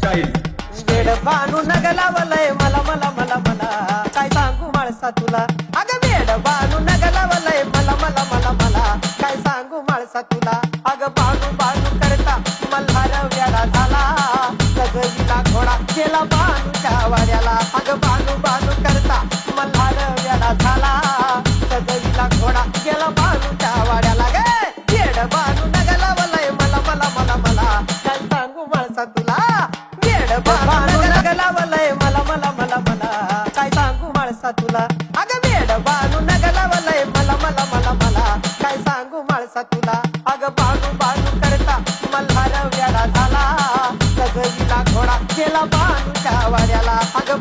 Style. वेड बानू नगलावलय मला मला मला मला काय सांगू माळसा तुला अग वेड बानू नगलावलय मला मला मला मला काय सांगू माळसा तुला अग बानू बानू करता मल्हार वेडा झाला सजविला घोडा केला बानूच्या वाड्याला अग बानू बानू करता मल्हार वेडा झाला सजविला घोडा केला बानूच्या वाड्याला गे वेड बानू नगलावलय मला मला मला मला काय सांगू माळसा तुला वेड बानू नगलावलय मला मला मला मला काय सांगू माळसा तुला अग वेड बानू नगलावलय मला मला मला मला काय सांगू माळसा तुला अग बानू बानू करता मल्हार वेडा झाला सजविला घोडा केला बानूच्या वाड्याला अग